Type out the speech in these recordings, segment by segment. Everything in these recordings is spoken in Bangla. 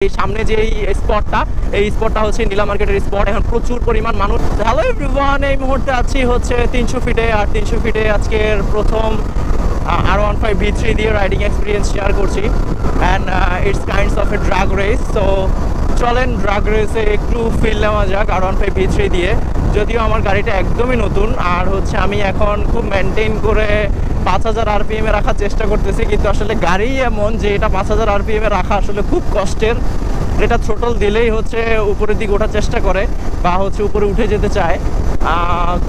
এই সামনে যে এই স্পটটা হচ্ছে নীলা মার্কেটের স্পট। এখন প্রচুর পরিমাণ মানুষ। হ্যালো এভরিওয়ান, এই মুহূর্তে আছি হচ্ছে 300 ফিটে। আর 300 ফিটে আজকের প্রথম R15 V3 দিয়ে রাইডিং এক্সপিরিয়েন্স শেয়ার করছি। And it's kinds of a drug race. তো চলেন ড্রাগ রেসে একটু ফিল নেওয়া যাক R15 V3 দিয়ে। যদিও আমার গাড়িটা একদমই নতুন, আর হচ্ছে আমি এখন খুব মেনটেন করে 5000 RPM এ রাখার চেষ্টা করতেছি, কিন্তু আসলে গাড়ি এমন যে এটা 5000 RPM এ রাখা আসলে খুব কষ্টের। এটা থ্রোটল দিলেই হচ্ছে উপরের দিকে ওঠার চেষ্টা করে বা হচ্ছে উপরে উঠে যেতে চায়।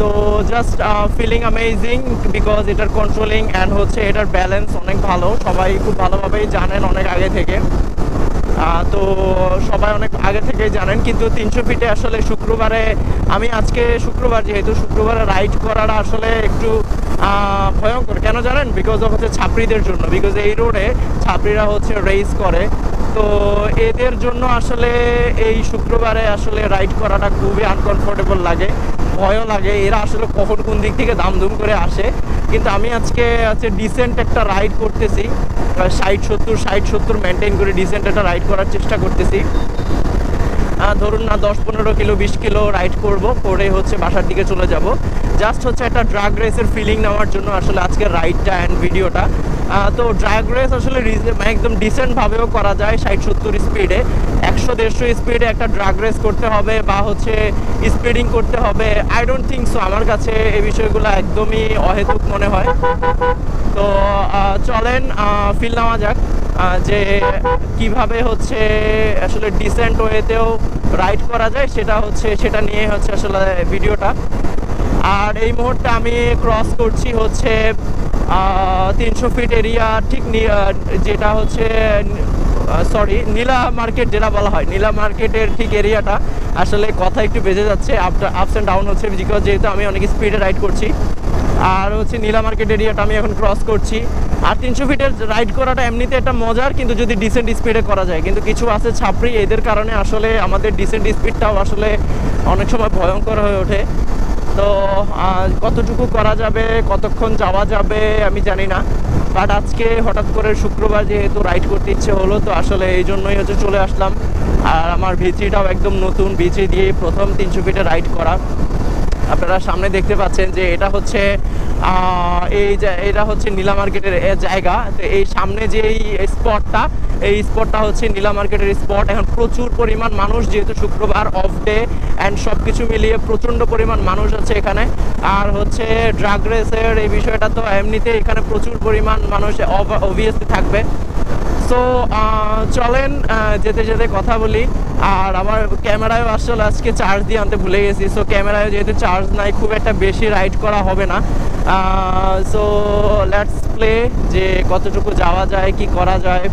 তো জাস্ট ফিলিং অ্যামেজিং বিকজ এটার কন্ট্রোলিং অ্যান্ড হচ্ছে এটার ব্যালেন্স অনেক ভালো। সবাই খুব ভালোভাবেই জানেন অনেক আগে থেকে। তো সবাই অনেক আগে থেকেই জানেন, কিন্তু 300 ফিটে আসলে শুক্রবারে, আমি আজকে শুক্রবার যেহেতু শুক্রবারে রাইড করাটা আসলে একটু ভয়ঙ্কর। কেন জানেন? বিকজ অফ হচ্ছে ছাত্রীদের জন্য। বিকজ এই রোডে ছাত্রীরা হচ্ছে রেস করে, তো এদের জন্য আসলে এই শুক্রবারে আসলে রাইড করাটা খুবই আনকমফোর্টেবল লাগে, ভয়ও লাগে। এরা আসলে কখন কোন দিক থেকে দামধুম করে আসে। কিন্তু আমি আজকে ডিসেন্ট একটা রাইড করতেছি, 60-70 মেনটেন করে ডিসেন্ট একটা রাইড করার চেষ্টা করতেছি। ধরুন না 10-15 কিলো 20 কিলো রাইড করে হচ্ছে বাসার দিকে চলে যাব। জাস্ট হচ্ছে একটা ড্রাগ রেসের ফিলিং নেওয়ার জন্য আসলে আজকের রাইডটা অ্যান্ড ভিডিওটা। তো ড্রাগ রেস আসলে একদম ডিসেন্টভাবেও করা যায়। 60-70 স্পিডে, 100-150 স্পিডে একটা ড্রাগ রেস করতে হবে বা হচ্ছে স্পিডিং করতে হবে, আই ডোন্ট থিঙ্ক সো। আমার কাছে এই বিষয়গুলো একদমই অহেতুক মনে হয়। তো চলেন ফিল নেওয়া যাক যে কিভাবে হচ্ছে আসলে ডিসেন্ট ওয়েতেও রাইড করা যায়, সেটা নিয়ে হচ্ছে আসলে ভিডিওটা। আর এই মুহূর্তে আমি ক্রস করছি হচ্ছে 300 ফিট এরিয়া, ঠিক যেটা হচ্ছে নীলা মার্কেট যেটা বলা হয়, নীলা মার্কেটের ঠিক এরিয়াটা। আসলে কথা একটু বেজে যাচ্ছে, আপস অ্যান্ড ডাউন হচ্ছে বিকজ যেহেতু আমি অনেক স্পিডে রাইড করছি। আর হচ্ছে নীলা মার্কেট এরিয়াটা আমি এখন ক্রস করছি। আর 300 ফিটের রাইড করাটা এমনিতে একটা মজার, কিন্তু যদি ডিসেন্ট স্পিডে করা যায়। কিন্তু কিছু আছে ছাপড়ি, এদের কারণে আসলে আমাদের ডিসেন্ট স্পিডটাও আসলে অনেক সময় ভয়ঙ্কর হয়ে ওঠে। তো কতটুকু করা যাবে, কতক্ষণ যাওয়া যাবে আমি জানি না। বাট আজকে হঠাৎ করে শুক্রবার যেহেতু রাইড করতে ইচ্ছে হলো, তো আসলে এই জন্যই হচ্ছে চলে আসলাম। আর আমার V3টাও একদম নতুন, V3 দিয়ে প্রথম 300 ফিটে রাইড করা। আপনারা সামনে দেখতে পাচ্ছেন যে এটা হচ্ছে এটা হচ্ছে নীলা মার্কেটের জায়গা। তো এই সামনে যে এই স্পটটা হচ্ছে নীলা মার্কেটের স্পট। এখন প্রচুর পরিমাণ মানুষ, যেহেতু শুক্রবার অফ ডে অ্যান্ড সব কিছু মিলিয়ে প্রচণ্ড পরিমাণ মানুষ আছে এখানে। আর হচ্ছে ড্রাগ রেসের এই বিষয়টা তো এমনিতে এখানে প্রচুর পরিমাণ মানুষ অবভিয়াসলি থাকবে। সো চলেন যেতে যেতে কথা বলি। আর আমার ক্যামেরায় আসলে আজকে চার্জ দিয়ে আনতে ভুলে গেছি। সো ক্যামেরায় যেহেতু চার্জ নাই, খুব একটা বেশি রাইড করা হবে না। সো লেটস প্লে যে কতটুকু যাওয়া যায়, কি করা যায়।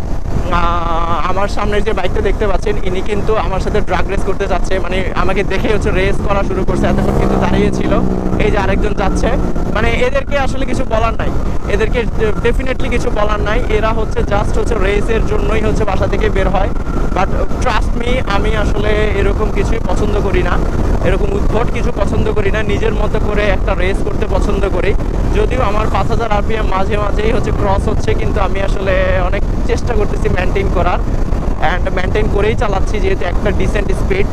আমার সামনের যে বাইকটা দেখতে পাচ্ছেন, ইনি কিন্তু আমার সাথে ড্রাগ রেস করতে যাচ্ছে। মানে আমাকে দেখে হচ্ছে রেস করা শুরু করছে। এতক্ষণ কিন্তু দাঁড়িয়েছিল। এই যে আরেকজন যাচ্ছে। মানে এদেরকে আসলে কিছু বলার নাই, এদেরকে ডেফিনেটলি কিছু বলার নাই। এরা হচ্ছে জাস্ট হচ্ছে রেসের জন্যই হচ্ছে বাসা থেকে বের হয়। বাট ট্রাস্ট মি, আমি আসলে এরকম কিছুই পছন্দ করি না, এরকম উদ্ভট কিছু পছন্দ করি না। নিজের মতো করে একটা রেস করতে পছন্দ করি। যদিও আমার 5000 RPM মাঝে মাঝেই হচ্ছে ক্রস হচ্ছে, কিন্তু আমি আসলে অনেক চেষ্টা করতেছি মেনটেন করার, অ্যান্ড মেনটেন করেই চালাচ্ছি যেহেতু একটা ডিসেন্ট স্পিড।